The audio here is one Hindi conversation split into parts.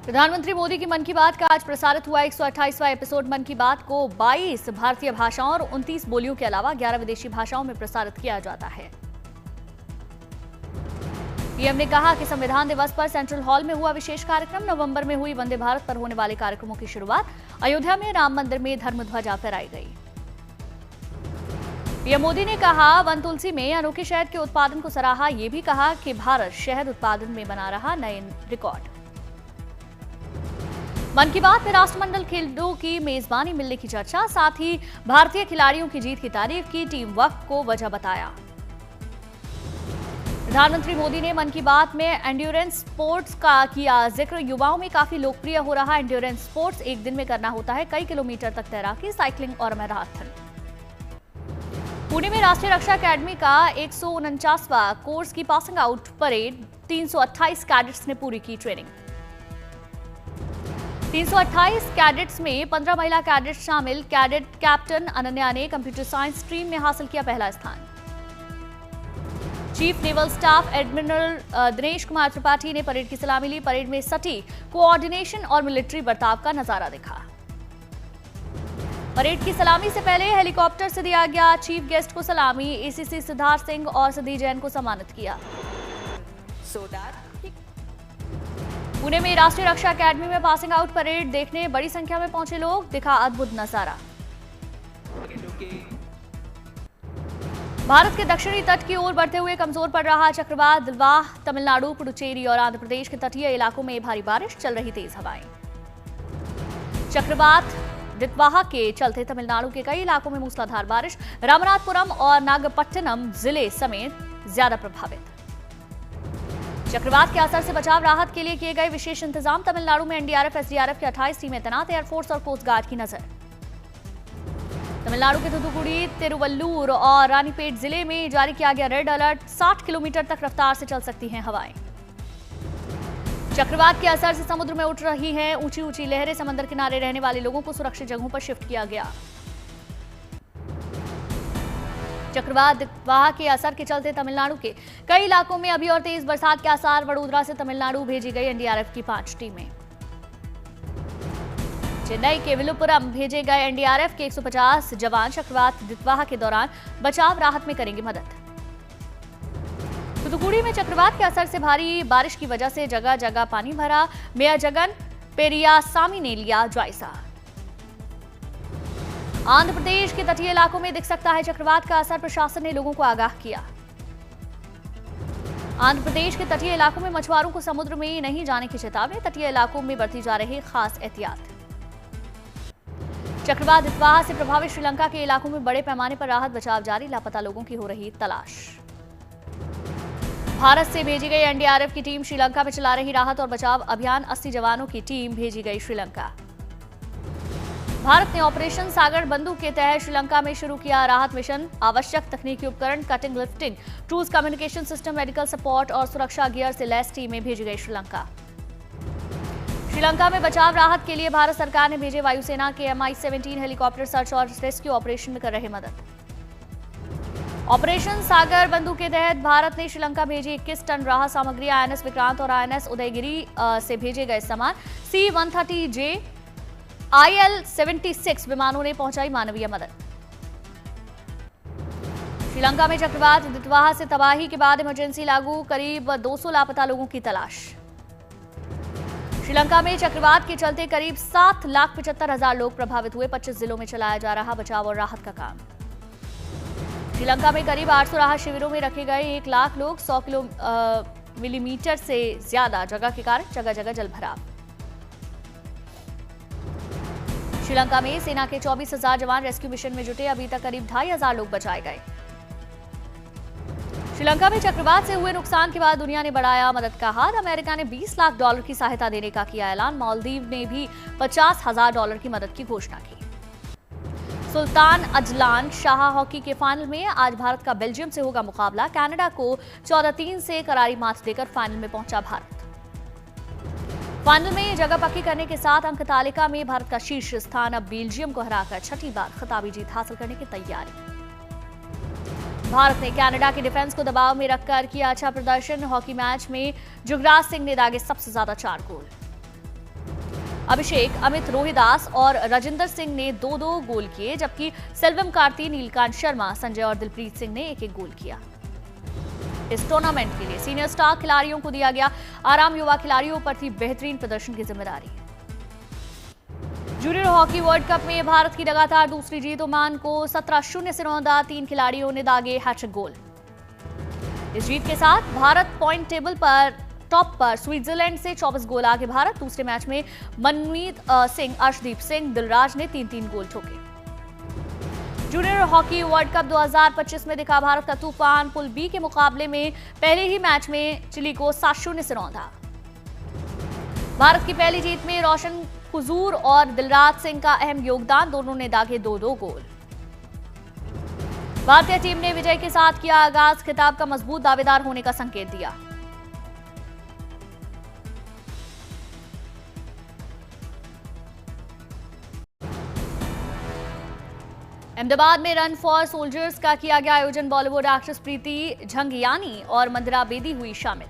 प्रधानमंत्री मोदी की मन की बात का आज प्रसारित हुआ 128वां एपिसोड। मन की बात को 22 भारतीय भाषाओं और 29 बोलियों के अलावा 11 विदेशी भाषाओं में प्रसारित किया जाता है। पीएम ने कहा कि संविधान दिवस पर सेंट्रल हॉल में हुआ विशेष कार्यक्रम। नवंबर में हुई वंदे भारत पर होने वाले कार्यक्रमों की शुरुआत। अयोध्या में राम मंदिर में धर्म ध्वजा फहराई गई। पीएम मोदी ने कहा वन तुलसी में अनोखे शहद के उत्पादन को सराहा। ये भी कहा कि भारत शहद उत्पादन में बना रहा नए रिकॉर्ड। मन की बात में राष्ट्रमंडल खेलों की मेजबानी मिलने की चर्चा, साथ ही भारतीय खिलाड़ियों की जीत की तारीफ की, टीम वर्क को वजह बताया। प्रधानमंत्री मोदी ने मन की बात में एंड्योरेंस स्पोर्ट्स का किया जिक्र। युवाओं में काफी लोकप्रिय हो रहा एंड्योरेंस स्पोर्ट्स एक दिन में करना होता है कई किलोमीटर तक तैराकी, साइकिलिंग और मैराथन। पुणे में राष्ट्रीय रक्षा अकादमी का 149वां कोर्स की पासिंग आउट परेड। 328 कैडेट्स ने पूरी की ट्रेनिंग। 328 कैडेट्स में 15 महिला कैडेट्स शामिल। कैडेट कैप्टन अनन्या ने कंप्यूटर साइंस स्ट्रीम में हासिल किया पहला स्थान। Chief naval staff admiral Dinesh Kumar Tripathi ने परेड की सलामी ली। परेड में सटीक कोऑर्डिनेशन और मिलिट्री बर्ताव का नजारा दिखा। परेड की सलामी से पहले हेलीकॉप्टर से दिया गया चीफ गेस्ट को सलामी। एसीसी सिद्धार्थ सिंह और सिद्धि जैन को सम्मानित किया। पुणे में राष्ट्रीय रक्षा अकादमी में पासिंग आउट परेड देखने बड़ी संख्या में पहुंचे लोग, दिखा अद्भुत नजारा। भारत के दक्षिणी तट की ओर बढ़ते हुए कमजोर पड़ रहा चक्रवात दितवाह। तमिलनाडु, पुडुचेरी और आंध्र प्रदेश के तटीय इलाकों में भारी बारिश, चल रही तेज हवाएं। चक्रवात दितवाह के चलते तमिलनाडु के कई इलाकों में मूसलाधार बारिश। रामनाथपुरम और नागपट्टिनम जिले समेत ज्यादा प्रभावित। चक्रवात के असर से बचाव राहत के लिए किए गए विशेष इंतजाम। तमिलनाडु में एनडीआरएफ, एसडीआरएफ की 28 टीमें तैनात। एयरफोर्स और कोस्ट गार्ड की नजर। तमिलनाडु के थूथुकुडी, तिरुवल्लूर और रानीपेट जिले में जारी किया गया रेड अलर्ट। 60 किलोमीटर तक रफ्तार से चल सकती हैं हवाएं। चक्रवात के असर से समुद्र में उठ रही हैं ऊंची ऊंची लहरें। समंदर किनारे रहने वाले लोगों को सुरक्षित जगहों पर शिफ्ट किया गया। चक्रवात दितवाह के असर के चलते तमिलनाडु के कई इलाकों में अभी और तेज बरसात के आसार। वडोदरा से तमिलनाडु भेजी गई एनडीआरएफ की 5 टीमें। चेन्नई के विलुपुरम भेजे गए एनडीआरएफ के 150 जवान चक्रवात दितवाह के दौरान बचाव राहत में करेंगे मदद। थूथुकुडी में चक्रवात के असर से भारी बारिश की वजह से जगह जगह पानी भरा। मेयर जगन पेरियासामी ने लिया जायजा। आंध्र प्रदेश के तटीय इलाकों में दिख सकता है चक्रवात का असर, प्रशासन ने लोगों को आगाह किया। आंध्र प्रदेश के तटीय इलाकों में मछुआरों को समुद्र में नहीं जाने की चेतावनी। तटीय इलाकों में बरती जा रही खास एहतियात। चक्रवात दितवाह से प्रभावित श्रीलंका के इलाकों में बड़े पैमाने पर राहत बचाव जारी। लापता लोगों की हो रही तलाश। भारत से भेजी गई एनडीआरएफ की टीम श्रीलंका में चला रही राहत और बचाव अभियान। 80 जवानों की टीम भेजी गई श्रीलंका। भारत ने ऑपरेशन सागर बंधु के तहत श्रीलंका में शुरू किया राहत मिशन। आवश्यक तकनीकी उपकरण, cutting, lifting tools, communication system, medical support और सुरक्षा गियर से लैस टीमें भेजी गई श्रीलंका। श्रीलंका में बचाव राहत के लिए भारत सरकार ने भेजे वायुसेना के MI-17 हेलीकॉप्टर सर्च और रेस्क्यू ऑपरेशन में कर रहे मदद। ऑपरेशन सागर बंधु के तहत भारत ने श्रीलंका भेजी 21 टन राहत सामग्री। INS विक्रांत और INS उदयगिरी से भेजे गए सामान। C-130J IL-76 विमानों ने पहुंचाई मानवीय मदद। श्रीलंका में चक्रवात दितवाह से तबाही के बाद इमरजेंसी लागू, करीब 200 लापता लोगों की तलाश। श्रीलंका में चक्रवात के चलते करीब 7,75,000 लोग प्रभावित हुए। 25 जिलों में चलाया जा रहा बचाव और राहत का काम। श्रीलंका में करीब 800 राहत शिविरों में रखे गए 1 लाख लोग। 100 मिलीमीटर से ज्यादा जगह के कारण जगह जगह जलभराव। श्रीलंका में सेना के 24,000 जवान रेस्क्यू मिशन में जुटे। अभी तक करीब 2,500 लोग बचाए गए। श्रीलंका में चक्रवात से हुए नुकसान के बाद दुनिया ने बढ़ाया मदद का हाथ। अमेरिका ने $20 लाख की सहायता देने का किया ऐलान। मालदीव ने भी $50,000 की मदद की घोषणा की। सुल्तान अजलान शाह हॉकी के फाइनल में आज भारत का बेल्जियम से होगा मुकाबला। कनाडा को 14-3 से करारी मात देकर फाइनल में पहुंचा भारत। फाइनल में जगह पक्की करने के साथ अंक तालिका में भारत का शीर्ष स्थान। अब बेल्जियम को हराकर छठी बार खिताबी जीत हासिल करने की तैयारी। भारत ने कनाडा के डिफेंस को दबाव में रखकर किया अच्छा प्रदर्शन। हॉकी मैच में जुगराज सिंह ने दागे सबसे ज्यादा 4 गोल। अभिषेक, अमित रोहिदास और राजिंदर सिंह ने 2-2 गोल किए, जबकि सेल्वम कार्ती, नीलकांत शर्मा, संजय और दिलप्रीत सिंह ने 1-1 गोल किया। इस टूर्नामेंट के लिए सीनियर स्टार खिलाड़ियों को दिया गया आराम। युवा खिलाड़ियों पर थी बेहतरीन प्रदर्शन की जिम्मेदारी। जूनियर हॉकी वर्ल्ड कप में भारत की लगातार दूसरी जीत। ओमान को 17-0 से रौंदा। 3 खिलाड़ियों ने दागे हैट्रिक गोल। इस जीत के साथ भारत पॉइंट टेबल पर टॉप पर स्विट्जरलैंड से 24 गोल आगे। भारत दूसरे मैच में मनमीत सिंह, अर्शदीप सिंह, दिलराज ने 3-3 गोल ठोके। जूनियर हॉकी वर्ल्ड कप 2025 में दिखा भारत का तूफान। पूल बी के मुकाबले में पहले ही मैच में चिली को 7-0 से रौंदा। भारत की पहली जीत में रोशन कुजूर और दिलराज सिंह का अहम योगदान। दोनों ने दागे 2-2 गोल। भारतीय टीम ने विजय के साथ किया आगाज। खिताब का मजबूत दावेदार होने का संकेत दिया। अहमदाबाद में रन फॉर सोल्जर्स का किया गया आयोजन। बॉलीवुड एक्ट्रेस प्रीति झंगियानी और मंदिरा बेदी हुई शामिल।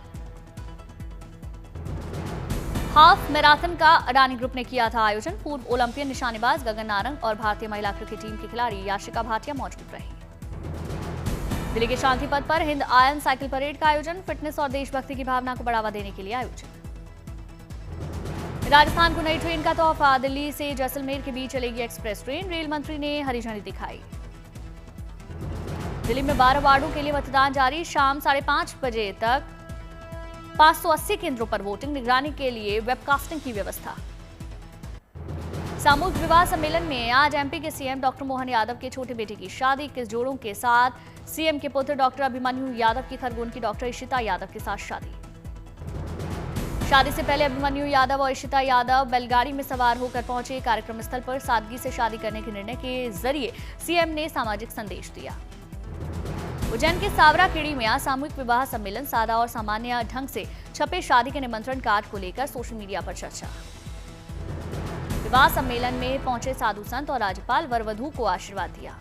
हाफ मैराथन का अडानी ग्रुप ने किया था आयोजन। पूर्व ओलंपियन निशानेबाज गगन नारंग और भारतीय महिला क्रिकेट टीम की खिलाड़ी याशिका भाटिया मौजूद रही। दिल्ली के शांति पथ पर हिंद आयन साइकिल परेड का आयोजन। फिटनेस और देशभक्ति की भावना को बढ़ावा देने के लिए आयोजन। राजस्थान को नई ट्रेन का तोहफा। दिल्ली से जैसलमेर के बीच चलेगी एक्सप्रेस ट्रेन। रेल मंत्री ने हरी झंडी दिखाई। दिल्ली में 12 वार्डों के लिए मतदान जारी। शाम 5:30 बजे तक 580 केंद्रों पर वोटिंग। निगरानी के लिए वेबकास्टिंग की व्यवस्था। सामूहिक विवाह सम्मेलन में आज एमपी के सीएम डॉक्टर मोहन यादव के छोटे बेटे की शादी। 21 जोड़ों के साथ सीएम के पुत्र डॉक्टर अभिमन्यु यादव की खरगोन की डॉक्टर इशिता यादव के साथ शादी। शादी से पहले अभिमन्यु यादव और इशिता यादव बैलगाड़ी में सवार होकर पहुंचे। कार्यक्रम स्थल पर सादगी से शादी करने के निर्णय के जरिए सीएम ने सामाजिक संदेश दिया। उज्जैन के सावरा खेड़ी में आज सामूहिक विवाह सम्मेलन। सादा और सामान्य ढंग से छपे शादी के निमंत्रण कार्ड को लेकर सोशल मीडिया पर चर्चा। विवाह सम्मेलन में पहुंचे साधु संत और राज्यपाल वर वधू को आशीर्वाद दिया।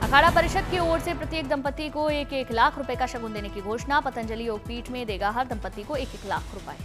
अखाड़ा परिषद की ओर से प्रत्येक दंपति को 1-1 लाख रुपए का शगुन देने की घोषणा। पतंजलि योगपीठ में देगा हर दंपति को 1-1 लाख रुपए।